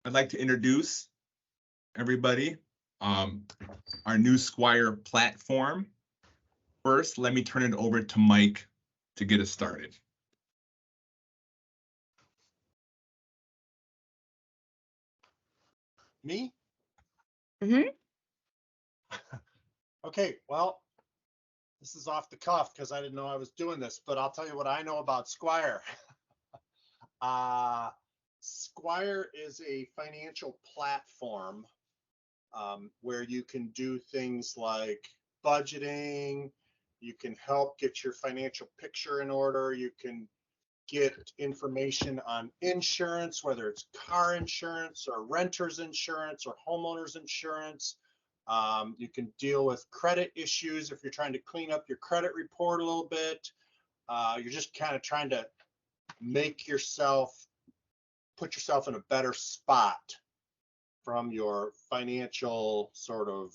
I'd like to introduce everybody, our new Sqwire platform. First, let me turn it over to Mike to get us started. Me? Mm-hmm. Okay, well, this is off the cuff because I didn't know I was doing this, but I'll tell you what I know about Sqwire. Sqwire is a financial platform where you can do things like budgeting, you can help get your financial picture in order, you can get information on insurance, whether it's car insurance or renter's insurance or homeowner's insurance. You can deal with credit issues if you're trying to clean up your credit report a little bit. You're just kind of trying to put yourself in a better spot from your financial sort of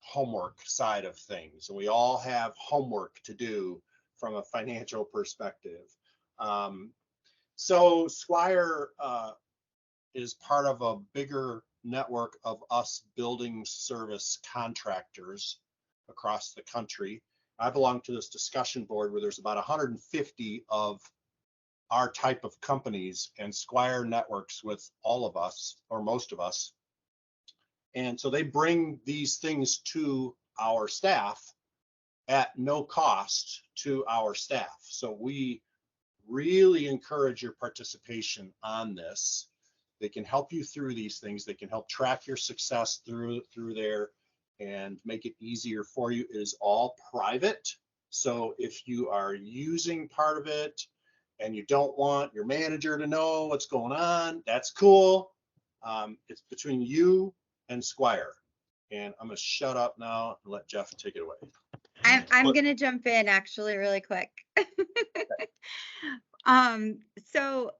homework side of things. And we all have homework to do from a financial perspective. So Sqwire is part of a bigger network of us building service contractors across the country. I belong to this discussion board where there's about 150 of our type of companies, and Sqwire networks with all of us or most of us. And so they bring these things to our staff at no cost to our staff. So we really encourage your participation on this. They can help you through these things. They can help track your success through there and make it easier for you. It is all private. So if you are using part of it and you don't want your manager to know what's going on, that's cool. It's between you and Sqwire. And I'm going to shut up now and let Jeff take it away. I'm going to jump in actually really quick. So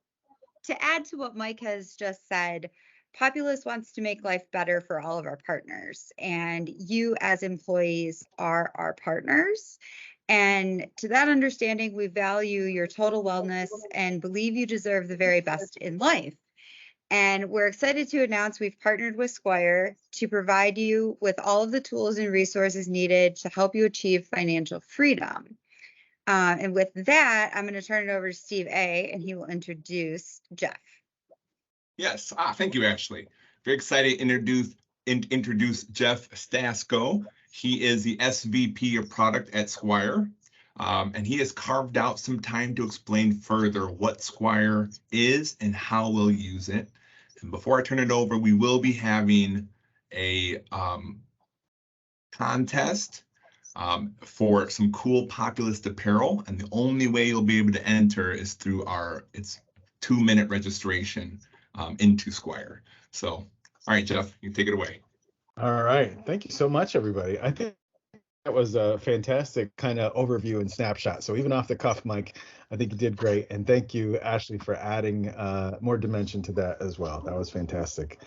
to add to what Mike has just said, Populist wants to make life better for all of our partners, and you as employees are our partners. And to that understanding, we value your total wellness and believe you deserve the very best in life. And we're excited to announce we've partnered with Sqwire to provide you with all of the tools and resources needed to help you achieve financial freedom. And with that, I'm going to turn it over to Steve A., and he will introduce Jeff. Yes, thank you, Ashley. Very excited to introduce Jeff Stasko. He is the SVP of product at Sqwire, and he has carved out some time to explain further what Sqwire is and how we'll use it. And before I turn it over, we will be having a contest for some cool Populist apparel, and the only way you'll be able to enter is through it's 2-minute registration into Sqwire. So, all right, Jeff, you take it away. All right, thank you so much, everybody. I think that was a fantastic kind of overview and snapshot. So even off the cuff, Mike, I think you did great. And thank you, Ashley, for adding more dimension to that as well. That was fantastic.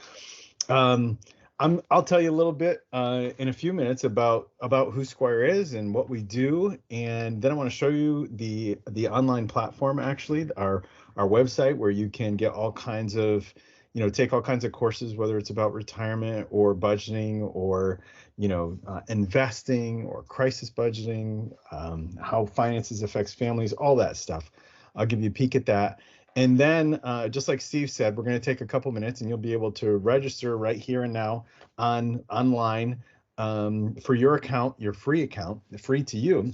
I'll tell you a little bit in a few minutes about who Sqwire is and what we do, and then I want to show you the online platform, actually, our website, where you can get all kinds of, take all kinds of courses, whether it's about retirement or budgeting or investing or crisis budgeting, how finances affects families, all that stuff. I'll give you a peek at that. And then, just like Steve said, we're going to take a couple minutes and you'll be able to register right here and now online for your account, your free account, free to you,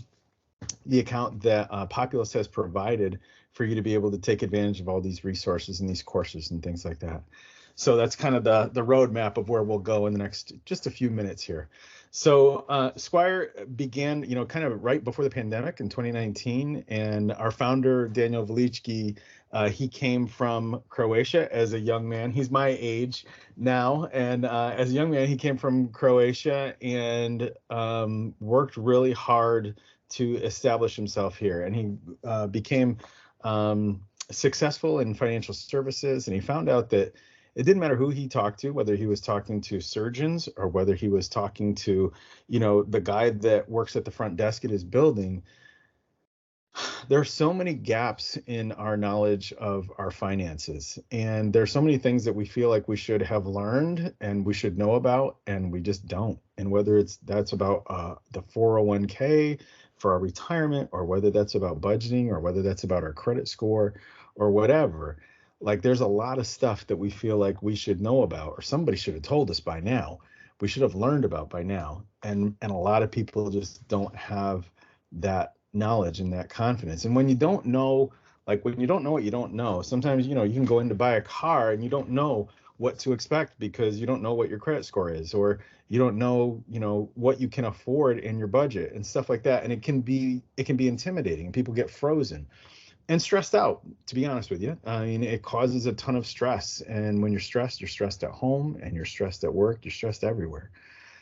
the account that Populist has provided for you to be able to take advantage of all these resources and these courses and things like that. So that's kind of the roadmap of where we'll go in the next just a few minutes here. So Sqwire began, kind of right before the pandemic in 2019, and our founder, Daniel Velichki, he came from Croatia as a young man. He's my age now, and as a young man, he came from Croatia and worked really hard to establish himself here, and he became successful in financial services, and he found out that it didn't matter who he talked to, whether he was talking to surgeons or whether he was talking to, the guy that works at the front desk at his building. There are so many gaps in our knowledge of our finances, and there's so many things that we feel like we should have learned and we should know about, and we just don't. And whether that's about the 401k for our retirement, or whether that's about budgeting, or whether that's about our credit score, or whatever, like there's a lot of stuff that we feel like we should know about, or somebody should have told us by now. We should have learned about by now, and a lot of people just don't have that knowledge and that confidence. And when you don't know, like when you don't know what you don't know, sometimes, you can go in to buy a car and you don't know what to expect because you don't know what your credit score is, or you don't know, what you can afford in your budget and stuff like that. And it can be intimidating, and people get frozen and stressed out, to be honest with you. I mean, it causes a ton of stress. And when you're stressed at home, and you're stressed at work, you're stressed everywhere.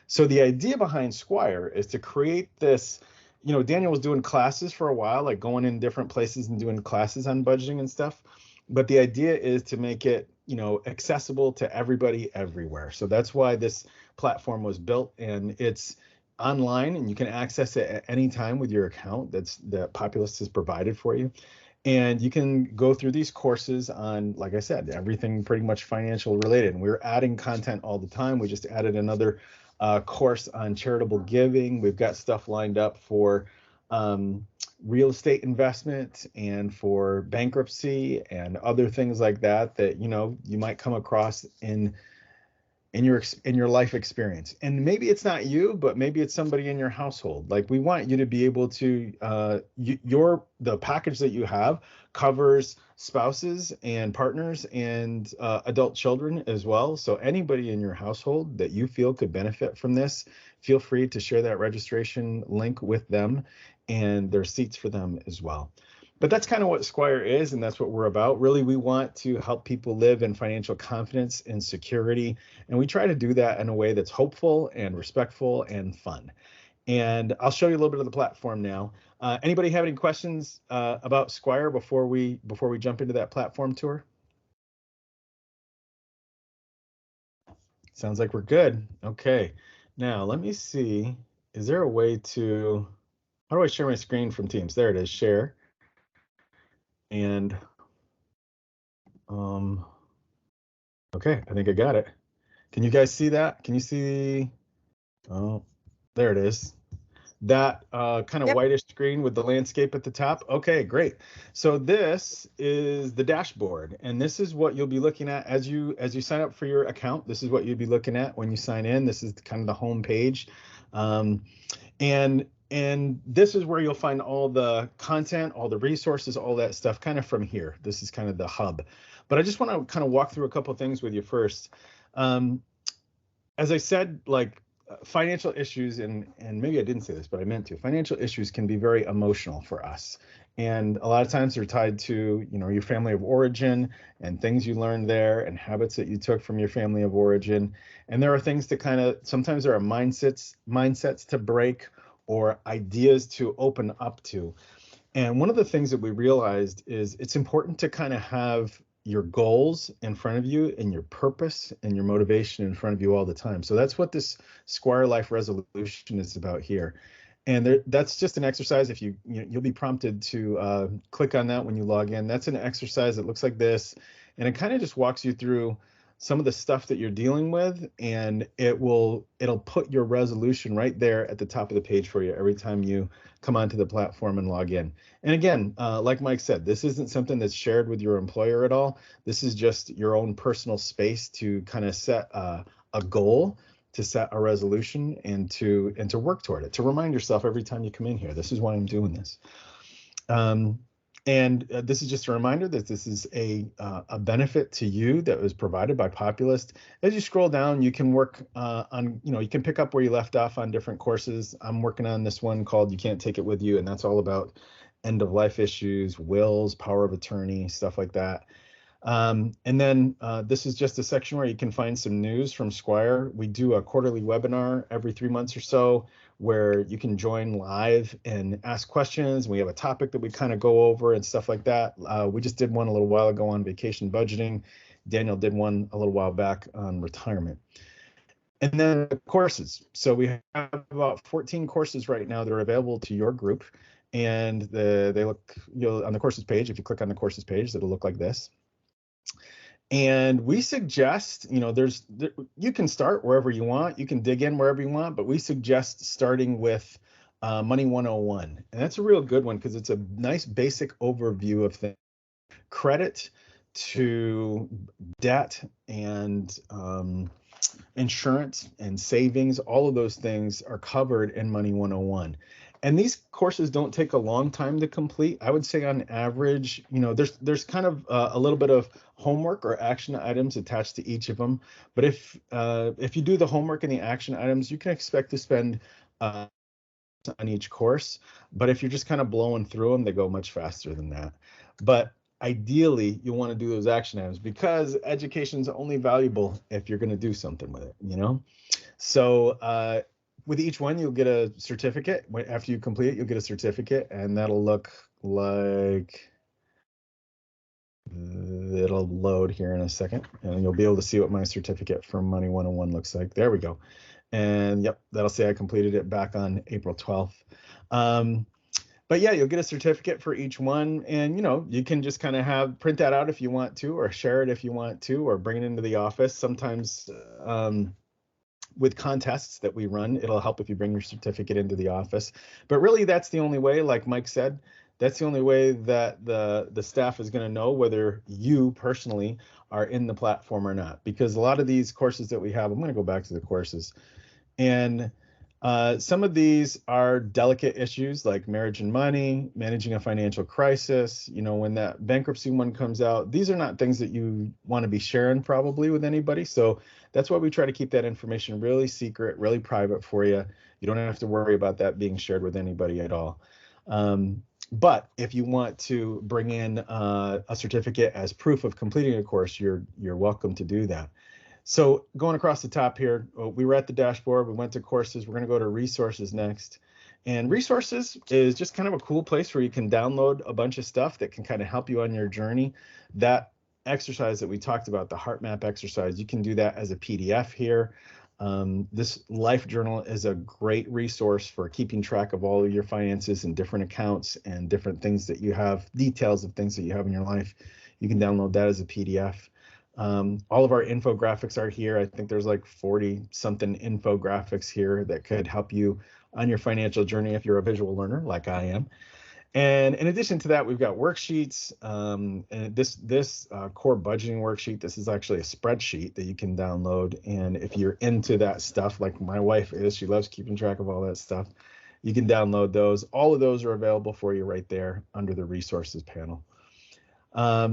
So the idea behind Sqwire is to create this. Daniel was doing classes for a while, like going in different places and doing classes on budgeting and stuff. But the idea is to make it, accessible to everybody everywhere. So that's why this platform was built, and it's online, and you can access it at any time with your account that Populist has provided for you. And you can go through these courses on, like I said, everything pretty much financial related. And we're adding content all the time. We just added another course on charitable giving. We've got stuff lined up for real estate investment, and for bankruptcy, and other things like that you might come across in your life experience. And maybe it's not you, but maybe it's somebody in your household. Like, we want you to be able to the package that you have covers spouses and partners and adult children as well. So anybody in your household that you feel could benefit from this, feel free to share that registration link with them, and there's seats for them as well. But that's kind of what Sqwire is, and that's what we're about. Really, we want to help people live in financial confidence and security, and we try to do that in a way that's hopeful and respectful and fun. And I'll show you a little bit of the platform now. Anybody have any questions about Sqwire before we jump into that platform tour? Sounds like we're good. Okay. Now let me see. Is there a way to? How do I share my screen from Teams? There it is. Share. And okay, I think I got it. Can you guys see that? Can you see? Oh, there it is. That kind of whitish screen with the landscape at the top. Okay, great. So this is the dashboard, and this is what you'll be looking at as you sign up for your account. This is what you'll be looking at when you sign in. This is kind of the home page, and this is where you'll find all the content, all the resources, all that stuff kind of from here. This is kind of the hub. But I just want to kind of walk through a couple of things with you first. As I said, like financial issues, and maybe I didn't say this, but I meant to. Financial issues can be very emotional for us. And a lot of times they're tied to, your family of origin and things you learned there and habits that you took from your family of origin. And there are things to sometimes there are mindsets to break, or ideas to open up to. And one of the things that we realized is it's important to kind of have your goals in front of you, and your purpose and your motivation in front of you all the time. So that's what this Sqwire Life Resolution is about here. And that's just an exercise. If you'll be prompted to click on that when you log in. That's an exercise that looks like this, and it kind of just walks you through some of the stuff that you're dealing with, and it'll put your resolution right there at the top of the page for you every time you come onto the platform and log in. And again, like Mike said, this isn't something that's shared with your employer at all. This is just your own personal space to kind of set a goal, to set a resolution, and to work toward it, to remind yourself every time you come in here, this is why I'm doing this. And this is just a reminder that this is a benefit to you that was provided by Populist. As you scroll down, you can work on, you can pick up where you left off on different courses. I'm working on this one called You Can't Take It With You, and that's all about end of life issues, wills, power of attorney, stuff like that. And then this is just a section where you can find some news from Sqwire. We do a quarterly webinar every 3 months or so, where you can join live and ask questions. We have a topic that we kind of go over and stuff like that. We just did one a little while ago on vacation budgeting. Daniel did one a little while back on retirement. And then the courses. So we have about 14 courses right now that are available to your group. and they look, on the courses page, if you click on the courses page, it'll look like this. And we suggest, you can start wherever you want, you can dig in wherever you want, but we suggest starting with Money 101. And that's a real good one because it's a nice basic overview of things. Credit to debt and insurance and savings, all of those things are covered in Money 101. And these courses don't take a long time to complete. I would say on average, there's kind of a little bit of homework or action items attached to each of them. But if you do the homework and the action items, you can expect to spend on each course. But if you're just kind of blowing through them, they go much faster than that. But ideally, you want to do those action items because education is only valuable if you're going to do something with it, So with each one, you'll get a certificate. After you complete it, you'll get a certificate, and that'll look like, it'll load here in a second, and you'll be able to see what my certificate from Money 101 looks like. There we go. And yep, that'll say I completed it back on April 12th. But yeah, you'll get a certificate for each one, and you can just kind of print that out if you want to, or share it if you want to, or bring it into the office. Sometimes with contests that we run, it'll help if you bring your certificate into the office. But really, that's the only way, like Mike said, that's the only way that the staff is going to know whether you personally are in the platform or not. Because a lot of these courses that we have, I'm going to go back to the courses, and some of these are delicate issues like marriage and money, managing a financial crisis. When that bankruptcy one comes out, these are not things that you want to be sharing probably with anybody. So that's why we try to keep that information really secret, really private for you. You don't have to worry about that being shared with anybody at all. But if you want to bring in a certificate as proof of completing a course, you're welcome to do that. So going across the top here, we were at the dashboard, we went to courses, we're going to go to resources next. And resources is just kind of a cool place where you can download a bunch of stuff that can kind of help you on your journey. That exercise that we talked about, the heart map exercise, you can do that as a PDF here. This life journal is a great resource for keeping track of all of your finances and different accounts and different things that you have, details of things that you have in your life. You can download that as a PDF. All of our infographics are here. I think there's like 40 something infographics here that could help you on your financial journey if you're a visual learner like I am. And in addition to that, we've got worksheets. And this core budgeting worksheet, this is actually a spreadsheet that you can download. And if you're into that stuff, like my wife is, she loves keeping track of all that stuff, you can download those. All of those are available for you right there under the resources panel.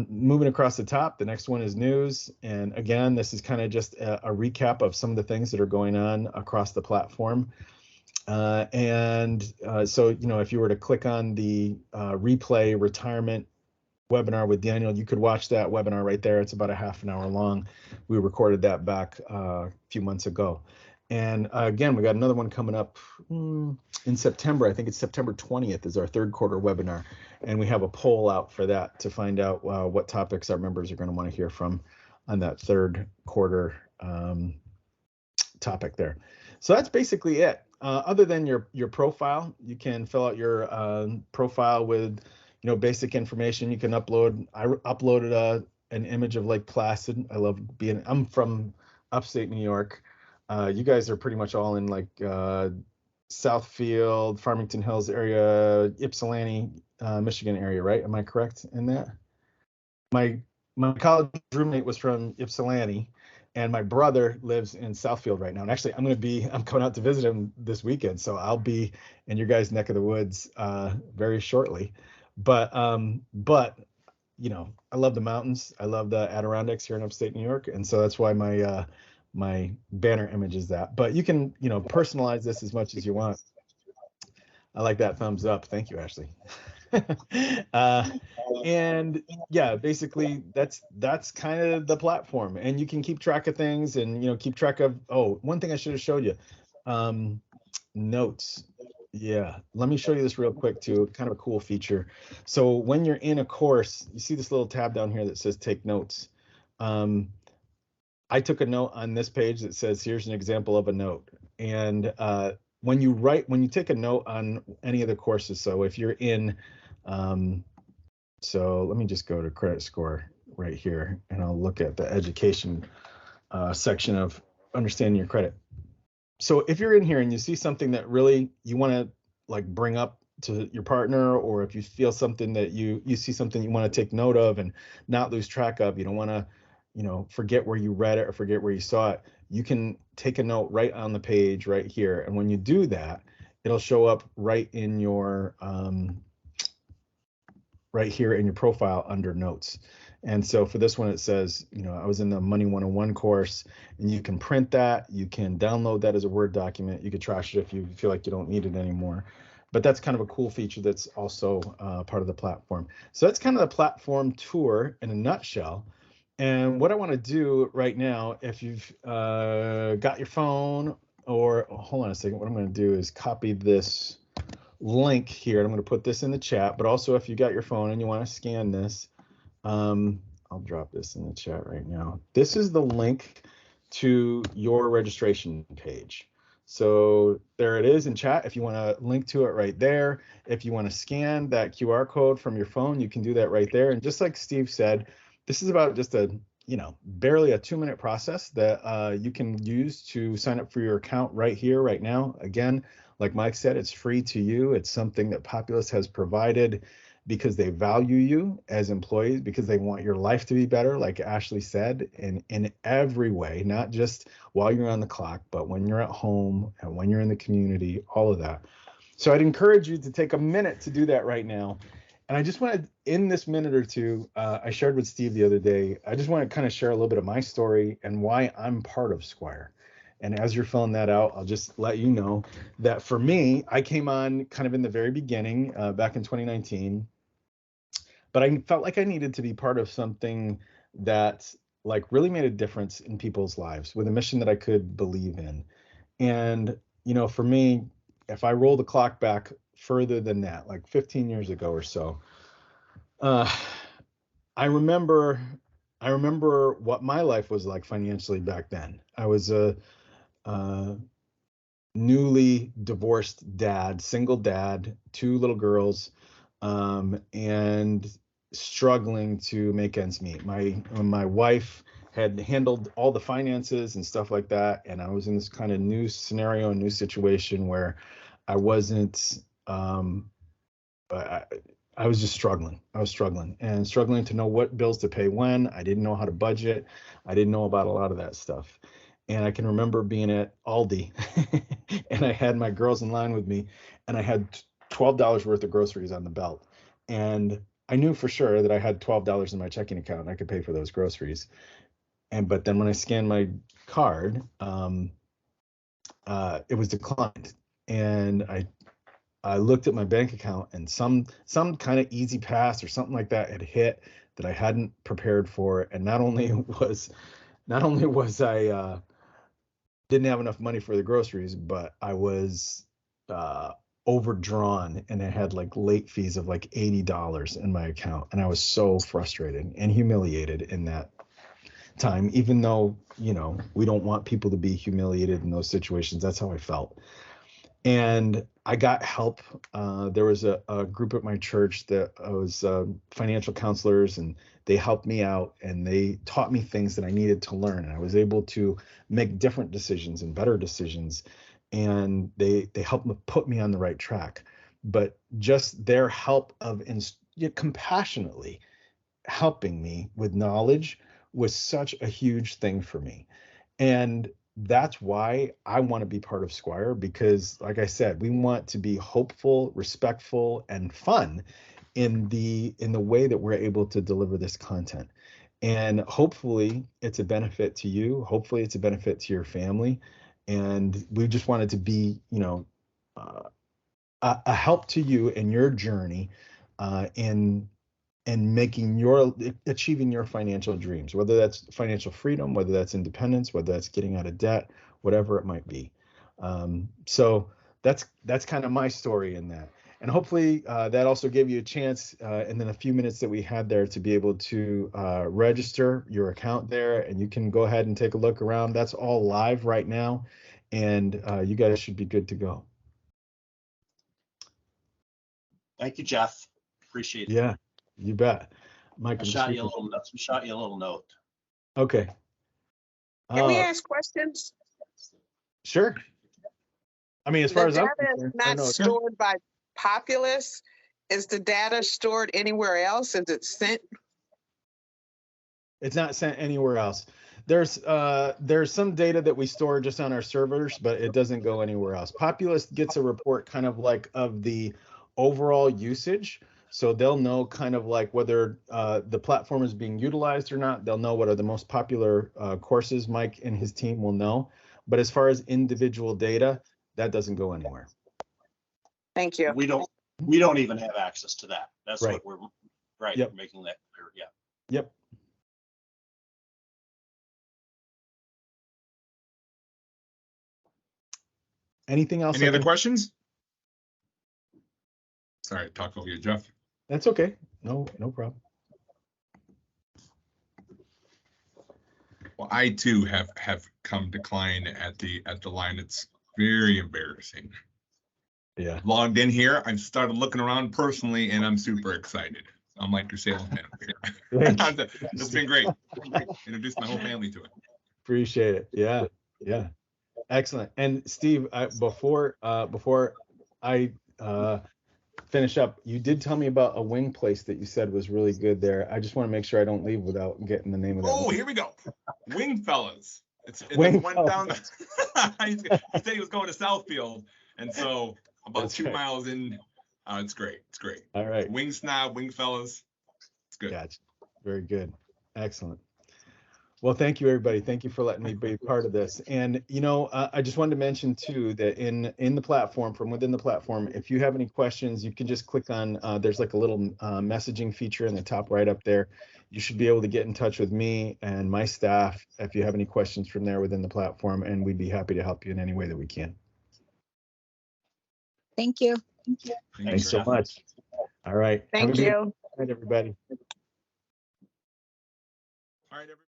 Moving across the top, the next one is news. And again, this is kind of just a recap of some of the things that are going on across the platform. So, if you were to click on the replay retirement webinar with Daniel, you could watch that webinar right there. It's about a half an hour long. We recorded that back a few months ago. And again, we got another one coming up in September. I think it's September 20th is our third quarter webinar. And we have a poll out for that to find out what topics our members are going to want to hear from on that third quarter topic there. So that's basically it. Other than your profile, you can fill out your profile with basic information. You can upload. I uploaded an image of Lake Placid. I'm from upstate New York. You guys are pretty much all in like Southfield, Farmington Hills area, Ypsilanti, Michigan area, right? Am I correct in that? My college roommate was from Ypsilanti, and my brother lives in Southfield right now. And actually, I'm coming out to visit him this weekend, so I'll be in your guys' neck of the woods very shortly. But I love the mountains. I love the Adirondacks here in upstate New York, and so that's why my banner image is that. But you can personalize this as much as you want. I like that thumbs up. Thank you, Ashley. And yeah, basically that's kind of the platform, and you can keep track of things and keep track of. Oh, one thing I should have showed you, notes. Yeah, let me show you this real quick too. Kind of a cool feature. So when you're in a course, you see this little tab down here that says take notes. I took a note on this page that says here's an example of a note, and when you take a note on any of the courses, so if you're in, so let me just go to credit score right here, and I'll look at the education section of understanding your credit. So if you're in here and you see something that really you want to like bring up to your partner, or if you feel something that you see something you want to take note of and not lose track of, you don't want to, forget where you read it or forget where you saw it, you can take a note right on the page right here. And when you do that, it'll show up right in your right here in your profile under notes. And so for this one, it says, I was in the Money 101 course, and you can print that. You can download that as a Word document. You could trash it if you feel like you don't need it anymore. But that's kind of a cool feature that's also part of the platform. So that's kind of the platform tour in a nutshell. And what I want to do right now, if you've got your phone, or hold on a second, what I'm going to do is copy this link here. I'm going to put this in the chat, but also if you got your phone and you want to scan this, I'll drop this in the chat right now. This is the link to your registration page. So there it is in chat. If you want to link to it right there, if you want to scan that QR code from your phone, you can do that right there. And just like Steve said, this is about just a, barely a 2-minute process that you can use to sign up for your account right here, right now. Again, like Mike said, it's free to you. It's something that Populist has provided because they value you as employees, because they want your life to be better, like Ashley said, in every way, not just while you're on the clock, but when you're at home and when you're in the community, all of that. So I'd encourage you to take a minute to do that right now. And I just want to, in this minute or two, I shared with Steve the other day, I just want to kind of share a little bit of my story and why I'm part of Sqwire. And as you're filling that out, I'll just let you know that for me, I came on kind of in the very beginning, back in 2019, but I felt like I needed to be part of something that like really made a difference in people's lives with a mission that I could believe in. And, for me, if I roll the clock back further than that, like 15 years ago or so, I remember what my life was like financially back then. I was a newly divorced dad, single dad, 2 little girls, and struggling to make ends meet. My wife had handled all the finances and stuff like that, and I was in this kind of new scenario, new situation where I wasn't. I was just struggling. I was struggling to know what bills to pay when. I didn't know how to budget. I didn't know about a lot of that stuff. And I can remember being at Aldi and I had my girls in line with me, and I had $12 worth of groceries on the belt. And I knew for sure that I had $12 in my checking account and I could pay for those groceries. But then when I scanned my card, it was declined. And I looked at my bank account, and some kind of easy pass or something like that had hit that I hadn't prepared for. And not only was I didn't have enough money for the groceries, but I was overdrawn, and I had like late fees of like $80 in my account. And I was so frustrated and humiliated in that time, even though, we don't want people to be humiliated in those situations. That's how I felt. And I got help. There was a group at my church that was financial counselors, and they helped me out, and they taught me things that I needed to learn. And I was able to make different decisions and better decisions. And they helped me put me on the right track. But just their help of compassionately helping me with knowledge was such a huge thing for me. And that's why I want to be part of Sqwire, because like I said, we want to be hopeful, respectful, and fun in the way that we're able to deliver this content. And hopefully it's a benefit to you. Hopefully it's a benefit to your family. And we just wanted to be, a help to you in your journey, and achieving your financial dreams, whether that's financial freedom, whether that's independence, whether that's getting out of debt, whatever it might be. So that's kind of my story in that. And hopefully that also gave you a chance in then a few minutes that we had there to be able to register your account there, and you can go ahead and take a look around. That's all live right now, and you guys should be good to go. Thank you, Jeff. Appreciate it. Yeah, you bet. Mike, I I'm shot just you a little note. Shot you a little note. okay. Can we ask questions? Sure. I mean, as far The as I'm data is concerned, not no, stored by Populist. Is the data stored anywhere else? Is it sent? it's not sent anywhere else. There's some data that we store just on our servers, but it doesn't go anywhere else. Populist gets a report kind of like of the overall usage. So they'll know kind of like whether the platform is being utilized or not. They'll know what are the most popular courses. Mike and his team will know. But as far as individual data, that doesn't go anywhere. Thank you. We don't even have access to that. That's Right. what we're right. Yep. We're making that clear. Yeah. Yep. Anything else? Any other questions? Sorry, talk over you, Jeff. That's okay. No problem. Well, I too have come decline at the line. It's very embarrassing. Yeah. Logged in here, I've started looking around personally, and I'm super excited. I'm like your salesman over here. It's been great. Introduced my whole family to it. Appreciate it. Yeah. Yeah. Excellent. And Steve, before I finish up, you did tell me about a wing place that you said was really good there. I just want to make sure I don't leave without getting the name of that. Oh, wing. here we go. Wing Fellas. It's Wing the one down. He said he was going to Southfield, and so about That's 2 right. miles in. It's great. It's great. All right. Wing Snob, Wing Fellas. It's good. Gotcha. Very good. Excellent. Well, thank you, everybody. Thank you for letting me be part of this. And, you know, I just wanted to mention, too, that in the platform, from within the platform, if you have any questions, you can just click on, there's like a little messaging feature in the top right up there. You should be able to get in touch with me and my staff if you have any questions from there within the platform, and we'd be happy to help you in any way that we can. Thank you. Thanks so much. All right. Thank you. Good night, everybody. All right, everybody.